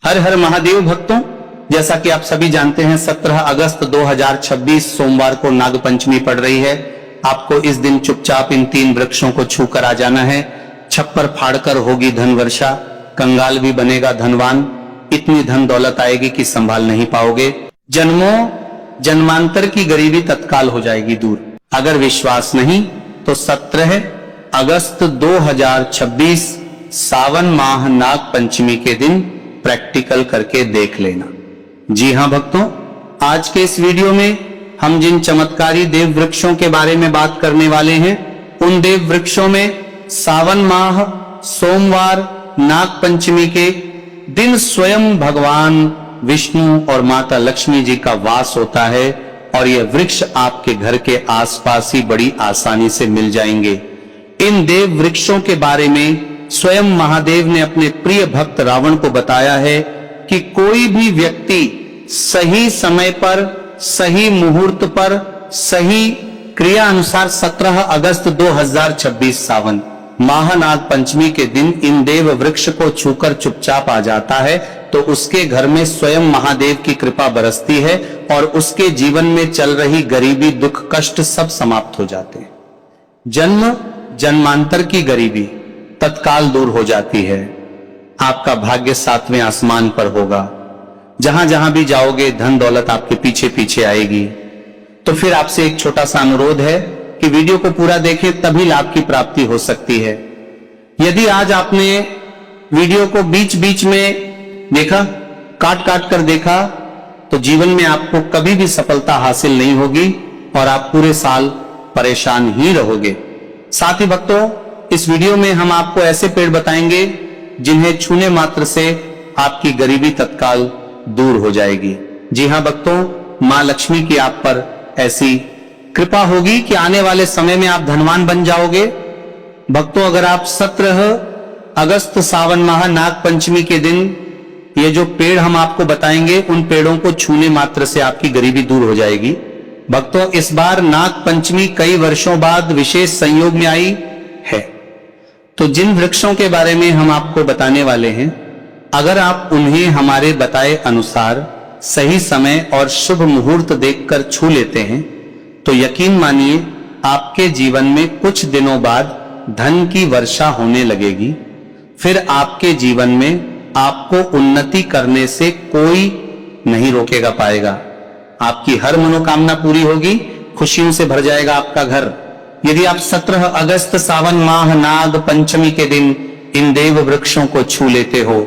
हर हर महादेव भक्तों, जैसा कि आप सभी जानते हैं 17 अगस्त 2026 सोमवार को नागपंचमी पड़ रही है। आपको इस दिन चुपचाप इन 3 वृक्षों को छूकर आ जाना है। छप्पर फाड़कर होगी धन वर्षा, कंगाल भी बनेगा धनवान, इतनी धन दौलत आएगी कि संभाल नहीं पाओगे। जन्मों जन्मांतर की गरीबी तत्काल हो जाएगी दूर। अगर विश्वास नहीं तो 17 अगस्त 2026 सावन माह नाग पंचमी के दिन प्रैक्टिकल करके देख लेना। जी हां भक्तों, आज के इस वीडियो में हम जिन चमत्कारी देव वृक्षों के बारे में बात करने वाले हैं, उन देव वृक्षों में सावन माह सोमवार नाग पंचमी के दिन स्वयं भगवान विष्णु और माता लक्ष्मी जी का वास होता है और ये वृक्ष आपके घर के आसपास ही बड़ी आसानी से मिल जाएंगे। इन देव वृक्षों के बारे में स्वयं महादेव ने अपने प्रिय भक्त रावण को बताया है कि कोई भी व्यक्ति सही समय पर, सही मुहूर्त पर, सही क्रिया अनुसार 17 अगस्त 2026 सावन महानाग पंचमी के दिन इन देव वृक्ष को छूकर चुपचाप आ जाता है तो उसके घर में स्वयं महादेव की कृपा बरसती है और उसके जीवन में चल रही गरीबी, दुख, कष्ट सब समाप्त हो जाते हैं। जन्म जन्मांतर की गरीबी तत्काल दूर हो जाती है। आपका भाग्य 7वें आसमान पर होगा। जहां जहां भी जाओगे धन दौलत आपके पीछे पीछे आएगी। तो फिर आपसे एक छोटा सा अनुरोध है कि वीडियो को पूरा देखें, तभी लाभ की प्राप्ति हो सकती है। यदि आज आपने वीडियो को बीच बीच में देखा, काट काट कर देखा, तो जीवन में आपको कभी भी सफलता हासिल नहीं होगी और आप पूरे साल परेशान ही रहोगे। साथ ही भक्तों, इस वीडियो में हम आपको ऐसे पेड़ बताएंगे जिन्हें छूने मात्र से आपकी गरीबी तत्काल दूर हो जाएगी। जी हां भक्तों, मां लक्ष्मी की आप पर ऐसी कृपा होगी कि आने वाले समय में आप धनवान बन जाओगे। भक्तों, अगर आप 17 अगस्त सावन माह नाग पंचमी के दिन ये जो पेड़ हम आपको बताएंगे, उन पेड़ों को छूने मात्र से आपकी गरीबी दूर हो जाएगी। भक्तों, इस बार नाग पंचमी कई वर्षों बाद विशेष संयोग में आई है, तो जिन वृक्षों के बारे में हम आपको बताने वाले हैं, अगर आप उन्हें हमारे बताए अनुसार सही समय और शुभ मुहूर्त देखकर छू लेते हैं तो यकीन मानिए आपके जीवन में कुछ दिनों बाद धन की वर्षा होने लगेगी। फिर आपके जीवन में आपको उन्नति करने से कोई नहीं रोकेगा पाएगा। आपकी हर मनोकामना पूरी होगी, खुशियों से भर जाएगा आपका घर। यदि आप 17 अगस्त सावन माह नाग पंचमी के दिन इन देव वृक्षों को छू लेते हो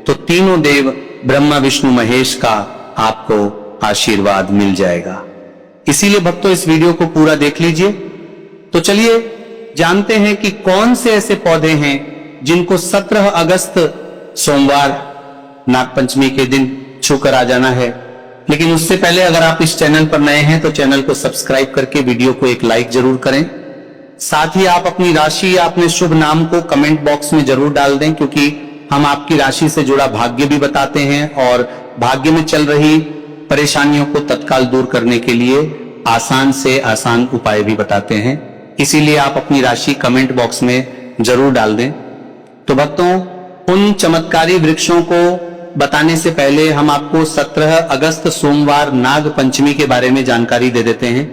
तो तीनों देव ब्रह्मा विष्णु महेश का आपको आशीर्वाद मिल जाएगा। इसीलिए भक्तों, इस वीडियो को पूरा देख लीजिए। तो चलिए जानते हैं कि कौन से ऐसे पौधे हैं जिनको 17 अगस्त सोमवार नागपंचमी के दिन छूकर आ जाना है। लेकिन उससे पहले अगर आप इस चैनल पर नए हैं तो चैनल को सब्सक्राइब करके वीडियो को एक लाइक जरूर करें। साथ ही आप अपनी राशि या अपने शुभ नाम को कमेंट बॉक्स में जरूर डाल दें, क्योंकि हम आपकी राशि से जुड़ा भाग्य भी बताते हैं और भाग्य में चल रही परेशानियों को तत्काल दूर करने के लिए आसान से आसान उपाय भी बताते हैं। इसीलिए आप अपनी राशि कमेंट बॉक्स में जरूर डाल दें। तो भक्तों, उन चमत्कारी वृक्षों को बताने से पहले हम आपको 17 अगस्त सोमवार नाग पंचमी के बारे में जानकारी दे देते हैं।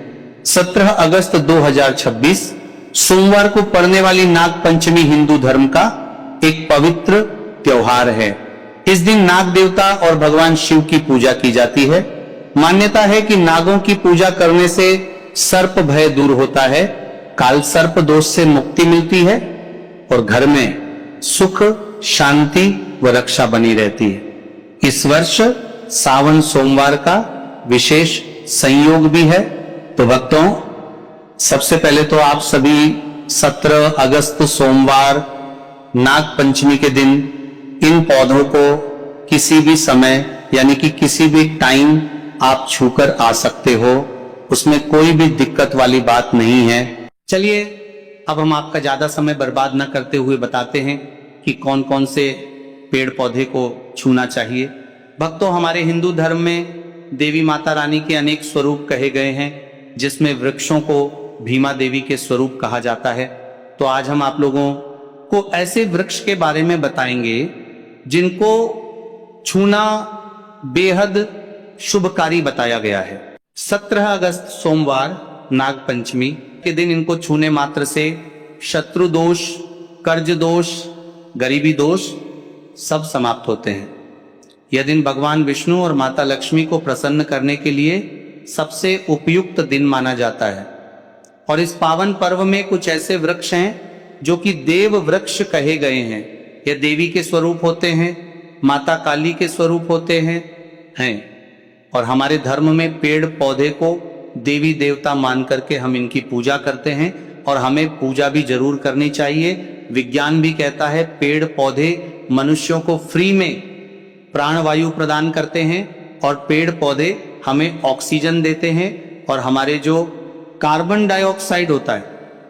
17 अगस्त 2026 सोमवार को पड़ने वाली नाग पंचमी हिंदू धर्म का एक पवित्र त्योहार है। इस दिन नाग देवता और भगवान शिव की पूजा की जाती है। मान्यता है कि नागों की पूजा करने से सर्प भय दूर होता है, काल सर्प दोष से मुक्ति मिलती है और घर में सुख, शांति व रक्षा बनी रहती है। इस वर्ष सावन सोमवार का विशेष संयोग भी है। तो भक्तों, सबसे पहले तो आप सभी 17 अगस्त सोमवार नाग पंचमी के दिन इन पौधों को किसी भी समय यानी कि किसी भी टाइम आप छूकर आ सकते हो, उसमें कोई भी दिक्कत वाली बात नहीं है। चलिए अब हम आपका ज्यादा समय बर्बाद न करते हुए बताते हैं कि कौन कौन से पेड़ पौधे को छूना चाहिए। भक्तों, हमारे हिंदू धर्म में देवी माता रानी के अनेक स्वरूप कहे गए हैं, जिसमें वृक्षों को भीमा देवी के स्वरूप कहा जाता है। तो आज हम आप लोगों को ऐसे वृक्ष के बारे में बताएंगे जिनको छूना बेहद शुभकारी बताया गया है। 17 अगस्त सोमवार नाग पंचमी के दिन इनको छूने मात्र से शत्रु दोष, कर्ज दोष, गरीबी दोष सब समाप्त होते हैं। यह दिन भगवान विष्णु और माता लक्ष्मी को प्रसन्न करने के लिए सबसे उपयुक्त दिन माना जाता है। और इस पावन पर्व में कुछ ऐसे वृक्ष हैं जो कि देव वृक्ष कहे गए हैं। यह देवी के स्वरूप होते हैं, माता काली के स्वरूप होते हैं। और हमारे धर्म में पेड़ पौधे को देवी देवता मान करके हम इनकी पूजा करते हैं और हमें पूजा भी जरूर करनी चाहिए। विज्ञान भी कहता है पेड़ पौधे मनुष्यों को फ्री में प्राणवायु प्रदान करते हैं और पेड़ पौधे हमें ऑक्सीजन देते हैं और हमारे जो कार्बन डाइऑक्साइड होता है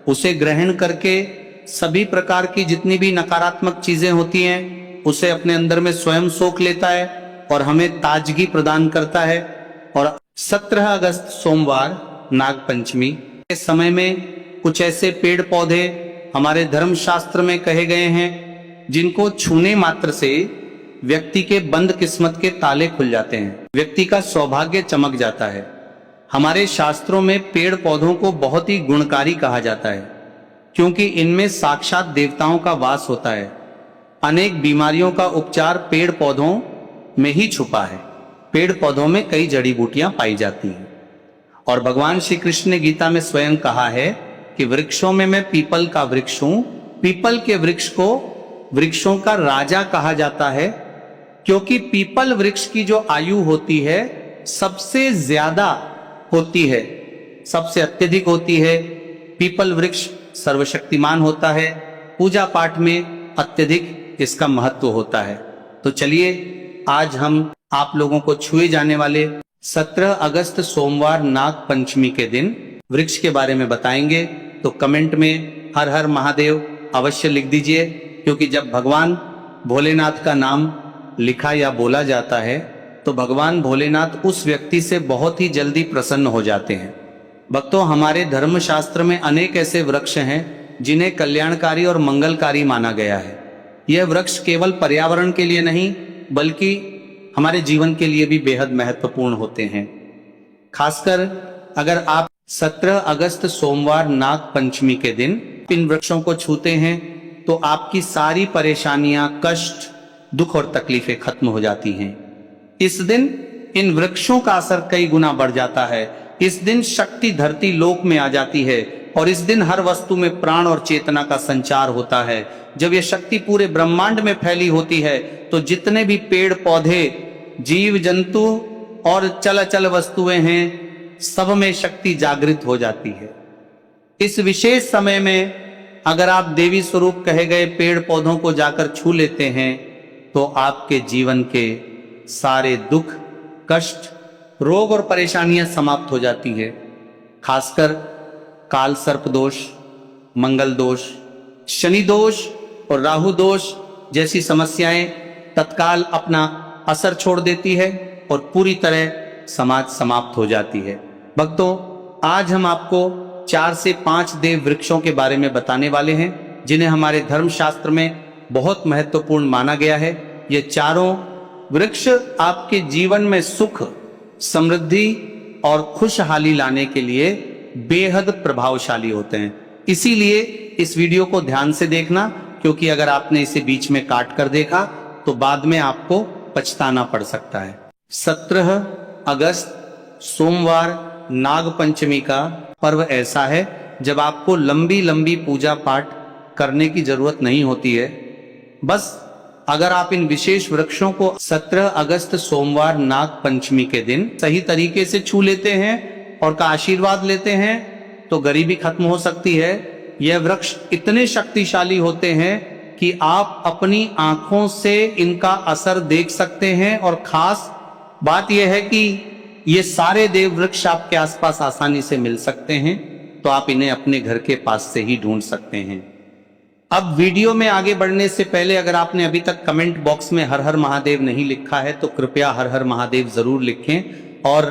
उसे ग्रहण करके सभी प्रकार की जितनी भी नकारात्मक चीजें होती हैं उसे अपने अंदर में स्वयं सोख लेता है और हमें ताजगी प्रदान करता है। और 17 अगस्त सोमवार नाग पंचमी के समय में कुछ ऐसे पेड़ पौधे हमारे धर्मशास्त्र में कहे गए हैं जिनको छूने मात्र से व्यक्ति के बंद किस्मत के ताले खुल जाते हैं, व्यक्ति का सौभाग्य चमक जाता है। हमारे शास्त्रों में पेड़ पौधों को बहुत ही गुणकारी कहा जाता है क्योंकि इनमें साक्षात देवताओं का वास होता है। अनेक बीमारियों का उपचार पेड़ पौधों में ही छुपा है। पेड़ पौधों में कई जड़ी बूटियां पाई जाती हैं और भगवान श्री कृष्ण ने गीता में स्वयं कहा है कि वृक्षों में मैं पीपल का वृक्ष हूं। पीपल के वृक्ष को वृक्षों का राजा कहा जाता है क्योंकि पीपल वृक्ष की जो आयु होती है सबसे ज्यादा होती है, सबसे अत्यधिक होती है। पीपल वृक्ष सर्वशक्तिमान होता है, पूजा पाठ में अत्यधिक इसका महत्व होता है। तो चलिए आज हम आप लोगों को छुए जाने वाले 17 अगस्त सोमवार नाग पंचमी के दिन वृक्ष के बारे में बताएंगे। तो कमेंट में हर हर महादेव अवश्य लिख दीजिए क्योंकि जब भगवान भोलेनाथ का नाम लिखा या बोला जाता है तो भगवान भोलेनाथ उस व्यक्ति से बहुत ही जल्दी प्रसन्न हो जाते हैं। भक्तों, हमारे धर्म शास्त्र में अनेक ऐसे वृक्ष हैं जिन्हें कल्याणकारी और मंगलकारी माना गया है। यह वृक्ष केवल पर्यावरण के लिए नहीं बल्कि हमारे जीवन के लिए भी बेहद महत्वपूर्ण होते हैं। खासकर अगर आप 17 अगस्त सोमवार नाग पंचमी के दिन इन वृक्षों को छूते हैं तो आपकी सारी परेशानियां, कष्ट, दुख और तकलीफें खत्म हो जाती हैं। इस दिन इन वृक्षों का असर कई गुना बढ़ जाता है। इस दिन शक्ति धरती लोक में आ जाती है और इस दिन हर वस्तु में प्राण और चेतना का संचार होता है। जब यह शक्ति पूरे ब्रह्मांड में फैली होती है तो जितने भी पेड़ पौधे, जीव जंतु और चल वस्तुएं हैं सब में शक्ति जागृत हो जाती है। इस विशेष समय में अगर आप देवी स्वरूप कहे गए पेड़ पौधों को जाकर छू लेते हैं तो आपके जीवन के सारे दुख, कष्ट, रोग और परेशानियां समाप्त हो जाती है। खासकर काल सर्प दोष, मंगल दोष, शनि दोष और राहु दोष जैसी समस्याएं तत्काल अपना असर छोड़ देती है और पूरी तरह समाज समाप्त हो जाती है। भक्तों, आज हम आपको 4 से 5 देव वृक्षों के बारे में बताने वाले हैं जिन्हें हमारे धर्मशास्त्र में बहुत महत्वपूर्ण माना गया है। ये चारों वृक्ष आपके जीवन में सुख, समृद्धि और खुशहाली लाने के लिए बेहद प्रभावशाली होते हैं। इसीलिए इस वीडियो को ध्यान से देखना क्योंकि अगर आपने इसे बीच में काट कर देखा तो बाद में आपको पछताना पड़ सकता है। 17 अगस्त सोमवार नाग पंचमी का पर्व ऐसा है जब आपको लंबी लंबी पूजा पाठ करने की जरूरत नहीं होती है। बस अगर आप इन विशेष वृक्षों को 17 अगस्त सोमवार नाग पंचमी के दिन सही तरीके से छू लेते हैं और का आशीर्वाद लेते हैं तो गरीबी खत्म हो सकती है। यह वृक्ष इतने शक्तिशाली होते हैं कि आप अपनी आंखों से इनका असर देख सकते हैं और खास बात यह है कि ये सारे देव वृक्ष आपके आसपास आसानी से मिल सकते हैं तो आप इन्हें अपने घर के पास से ही ढूंढ सकते हैं। अब वीडियो में आगे बढ़ने से पहले अगर आपने अभी तक कमेंट बॉक्स में हर हर महादेव नहीं लिखा है तो कृपया हर हर महादेव जरूर लिखें और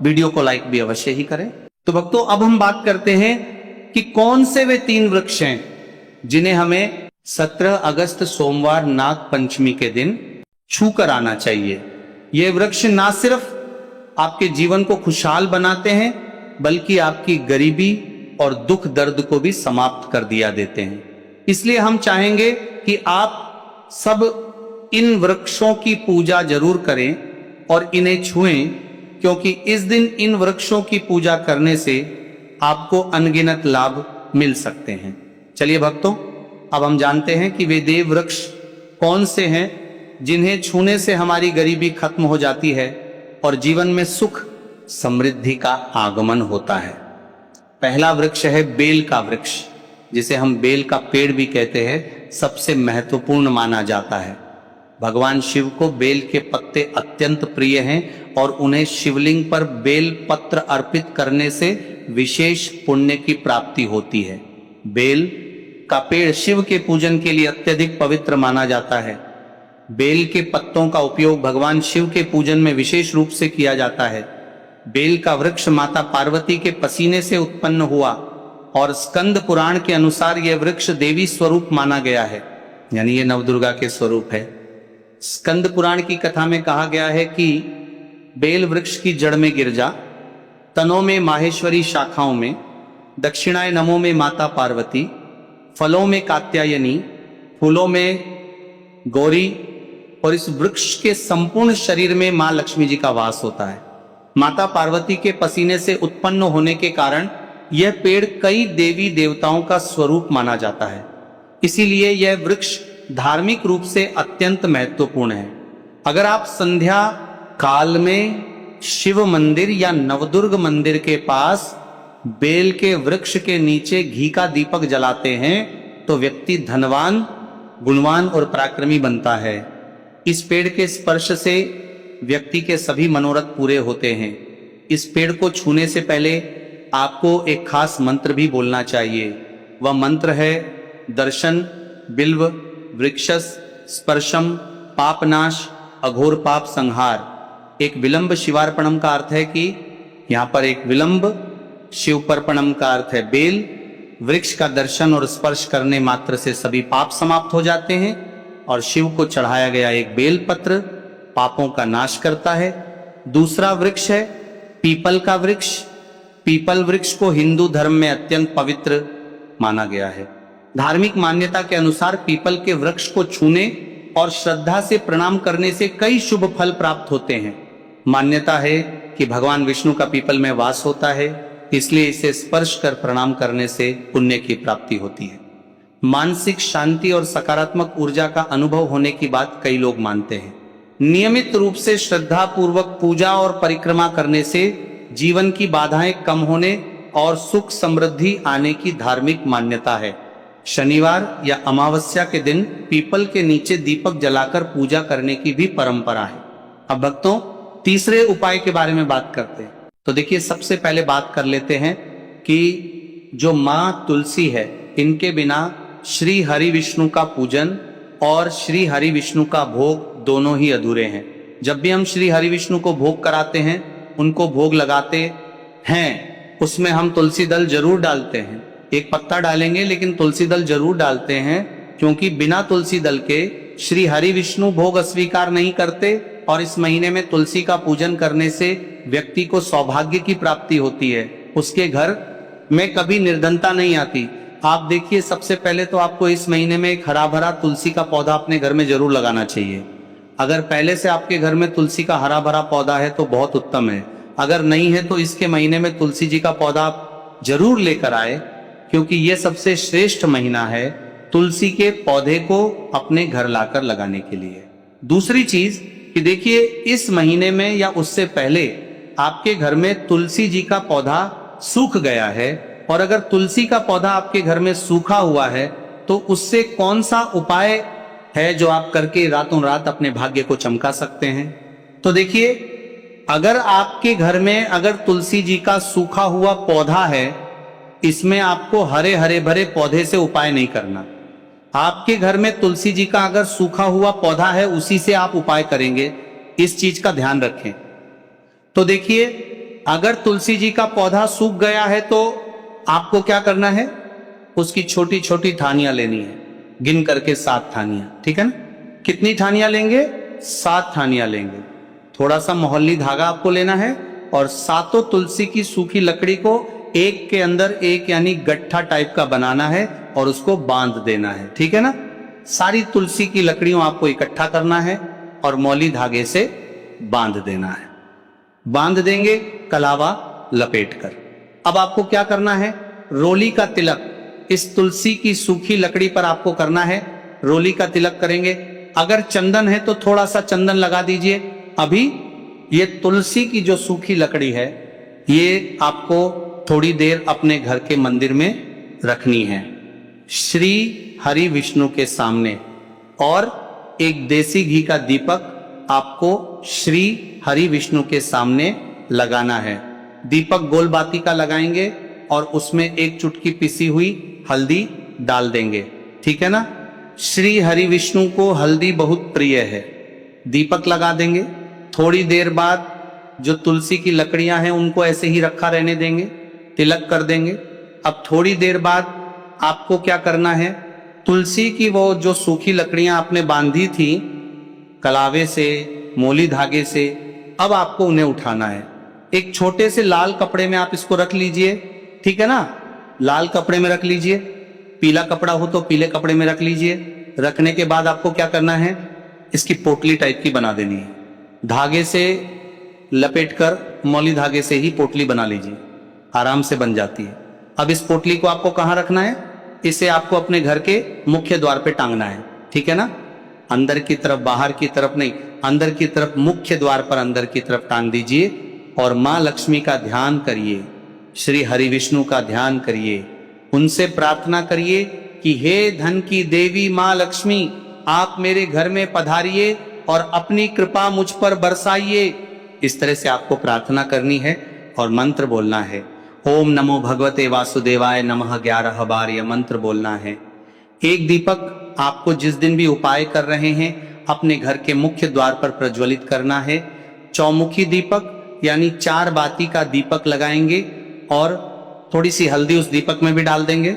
वीडियो को लाइक भी अवश्य ही करें। तो भक्तों, अब हम बात करते हैं कि कौन से वे 3 वृक्ष हैं जिन्हें हमें 17 अगस्त सोमवार नाग पंचमी के दिन छू कर आना चाहिए। ये वृक्ष ना सिर्फ आपके जीवन को खुशहाल बनाते हैं, बल्कि आपकी गरीबी और दुख दर्द को भी समाप्त कर दिया देते हैं। इसलिए हम चाहेंगे कि आप सब इन वृक्षों की पूजा जरूर करें और इन्हें छुएं, क्योंकि इस दिन इन वृक्षों की पूजा करने से आपको अनगिनत लाभ मिल सकते हैं। चलिए भक्तों, अब हम जानते हैं कि वे देव वृक्ष कौन से हैं जिन्हें छूने से हमारी गरीबी खत्म हो जाती है और जीवन में सुख समृद्धि का आगमन होता है। पहला वृक्ष है बेल का वृक्ष, जिसे हम बेल का पेड़ भी कहते हैं। सबसे महत्वपूर्ण माना जाता है। भगवान शिव को बेल के पत्ते अत्यंत प्रिय हैं और उन्हें शिवलिंग पर बेल पत्र अर्पित करने से विशेष पुण्य की प्राप्ति होती है। बेल का पेड़ शिव के पूजन के लिए अत्यधिक पवित्र माना जाता है। बेल के पत्तों का उपयोग भगवान शिव के पूजन में विशेष रूप से किया जाता है। बेल का वृक्ष माता पार्वती के पसीने से उत्पन्न हुआ और स्कंद पुराण के अनुसार यह वृक्ष देवी स्वरूप माना गया है, यानी ये नवदुर्गा के स्वरूप है। स्कंद पुराण की कथा में कहा गया है कि बेल वृक्ष की जड़ में गिरजा, तनों में माहेश्वरी शाखाओं में, दक्षिणाय नमो में माता पार्वती, फलों में कात्यायनी, फूलों में गौरी और इस वृक्ष के संपूर्ण शरीर में मां लक्ष्मी जी का वास होता है। माता पार्वती के पसीने से उत्पन्न होने के कारण यह पेड़ कई देवी देवताओं का स्वरूप माना जाता है। इसीलिए यह वृक्ष धार्मिक रूप से अत्यंत महत्वपूर्ण है। अगर आप संध्या काल में शिव मंदिर या नवदुर्ग मंदिर के पास बेल के वृक्ष के नीचे घी का दीपक जलाते हैं तो व्यक्ति धनवान, गुणवान और पराक्रमी बनता है। इस पेड़ के स्पर्श से व्यक्ति के सभी मनोरथ पूरे होते हैं। इस पेड़ को छूने से पहले आपको एक खास मंत्र भी बोलना चाहिए। वह मंत्र है दर्शन बिल्व वृक्षस स्पर्शम पापनाश अघोर पाप संहार। एक विलंब शिवार्पणम का अर्थ है कि यहाँ पर एक विलंब शिवपर्पणम का अर्थ है बेल वृक्ष का दर्शन और स्पर्श करने मात्र से सभी पाप समाप्त हो जाते हैं और शिव को चढ़ाया गया एक बेल पत्र पापों का नाश करता है। दूसरा वृक्ष है पीपल का वृक्ष। पीपल वृक्ष को हिंदू धर्म में अत्यंत पवित्र माना गया है। धार्मिक मान्यता के अनुसार पीपल के वृक्ष को छूने और श्रद्धा से प्रणाम करने से कई शुभ फल प्राप्त होते हैं। मान्यता है कि भगवान विष्णु का पीपल में वास होता है, इसलिए इसे स्पर्श कर प्रणाम करने से पुण्य की प्राप्ति होती है। मानसिक शांति और सकारात्मक ऊर्जा का अनुभव होने की बात कई लोग मानते हैं। नियमित रूप से श्रद्धा पूर्वक पूजा और परिक्रमा करने से जीवन की बाधाएं कम होने और सुख समृद्धि आने की धार्मिक मान्यता है। शनिवार या अमावस्या के दिन पीपल के नीचे दीपक जलाकर पूजा करने की भी परंपरा है। अब भक्तों, तीसरे उपाय के बारे में बात करते हैं। तो देखिए, सबसे पहले बात कर लेते हैं कि जो माँ तुलसी है, इनके बिना श्री हरि विष्णु का पूजन और श्री हरि विष्णु का भोग दोनों ही अधूरे हैं। जब भी हम श्री हरि विष्णु को भोग कराते हैं, उनको भोग लगाते हैं, उसमें हम तुलसी दल जरूर डालते हैं। एक पत्ता डालेंगे लेकिन तुलसी दल जरूर डालते हैं, क्योंकि बिना तुलसी दल के श्री हरि विष्णु भोग अस्वीकार नहीं करते और इस महीने में तुलसी का पूजन करने से व्यक्ति को सौभाग्य की प्राप्ति होती है। उसके घर में कभी निर्धनता नहीं आती। आप देखिए, सबसे पहले तो आपको इस महीने में एक हरा भरा तुलसी का पौधा अपने घर में जरूर लगाना चाहिए। अगर पहले से आपके घर में तुलसी का हरा भरा पौधा है तो बहुत उत्तम है। अगर नहीं है तो इसके महीने में तुलसी जी का पौधा जरूर लेकर आए, क्योंकि यह सबसे श्रेष्ठ महीना है तुलसी के पौधे को अपने घर लाकर लगाने के लिए। दूसरी चीज कि देखिए, इस महीने में या उससे पहले आपके घर में तुलसी जी का पौधा सूख गया है, और अगर तुलसी का पौधा आपके घर में सूखा हुआ है तो उससे कौन सा उपाय है जो आप करके रातों रात अपने भाग्य को चमका सकते हैं। तो देखिए, अगर आपके घर में अगर तुलसी जी का सूखा हुआ पौधा है, इसमें आपको हरे हरे भरे पौधे से उपाय नहीं करना। आपके घर में तुलसी जी का अगर सूखा हुआ पौधा है, उसी से आप उपाय करेंगे। इस चीज का ध्यान रखें। तो देखिए, अगर तुलसी जी का पौधा सूख गया है तो आपको क्या करना है, उसकी छोटी छोटी ठानियां लेनी है, गिन करके 7 ठानियां। ठीक है ना? कितनी ठानियां लेंगे? 7 थानियां लेंगे। थोड़ा सा मोहल्ली धागा आपको लेना है और 7 तुलसी की सूखी लकड़ी को एक के अंदर एक यानी गट्ठा टाइप का बनाना है और उसको बांध देना है, ठीक है ना। सारी तुलसी की लकड़ियों आपको इकट्ठा करना है और मौली धागे से बांध देना है। बांध देंगे कलावा लपेट कर। अब आपको क्या करना है, रोली का तिलक इस तुलसी की सूखी लकड़ी पर आपको करना है। रोली का तिलक करेंगे। अगर चंदन है तो थोड़ा सा चंदन लगा दीजिए। अभी ये तुलसी की जो सूखी लकड़ी है ये आपको थोड़ी देर अपने घर के मंदिर में रखनी है, श्री हरि विष्णु के सामने। और एक देसी घी का दीपक आपको श्री हरि विष्णु के सामने लगाना है। दीपक गोल बाती का लगाएंगे और उसमें एक चुटकी पिसी हुई हल्दी डाल देंगे, ठीक है ना। श्री हरि विष्णु को हल्दी बहुत प्रिय है। दीपक लगा देंगे। थोड़ी देर बाद जो तुलसी की लकड़ियां हैं उनको ऐसे ही रखा रहने देंगे, तिलक कर देंगे। अब थोड़ी देर बाद आपको क्या करना है, तुलसी की वो जो सूखी लकड़ियां आपने बांधी थी कलावे से, मोली धागे से, अब आपको उन्हें उठाना है। एक छोटे से लाल कपड़े में आप इसको रख लीजिए, ठीक है ना। लाल कपड़े में रख लीजिए, पीला कपड़ा हो तो पीले कपड़े में रख लीजिए। रखने के बाद आपको क्या करना है, इसकी पोटली टाइप की बना देनी है। धागे से लपेटकर मौली धागे से ही पोटली बना लीजिए, आराम से बन जाती है। अब इस पोटली को आपको कहां रखना है, इसे आपको अपने घर के मुख्य द्वार पे टांगना है, ठीक है ना। अंदर की तरफ, बाहर की तरफ नहीं, अंदर की तरफ, मुख्य द्वार पर अंदर की तरफ टांग दीजिए। और मां लक्ष्मी का ध्यान करिए, श्री हरि विष्णु का ध्यान करिए, उनसे प्रार्थना करिए कि हे धन की देवी मां लक्ष्मी, आप मेरे घर में पधारिए और अपनी कृपा मुझ पर बरसाइए। इस तरह से आपको प्रार्थना करनी है और मंत्र बोलना है। ओम नमो भगवते वासुदेवाय नमः 11 बार यह मंत्र बोलना है। एक दीपक आपको जिस दिन भी उपाय कर रहे हैं अपने घर के मुख्य द्वार पर प्रज्वलित करना है। चौमुखी दीपक यानी 4 बाती का दीपक लगाएंगे और थोड़ी सी हल्दी उस दीपक में भी डाल देंगे।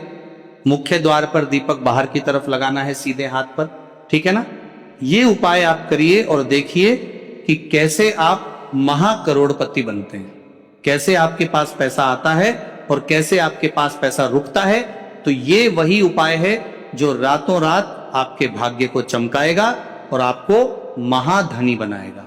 मुख्य द्वार पर दीपक बाहर की तरफ लगाना है सीधे हाथ पर, ठीक है ना। ये उपाय आप करिए और देखिए कि कैसे आप महाकरोड़पति बनते हैं, कैसे आपके पास पैसा आता है और कैसे आपके पास पैसा रुकता है। तो ये वही उपाय है जो रातों रात आपके भाग्य को चमकाएगा और आपको महाधनी बनाएगा।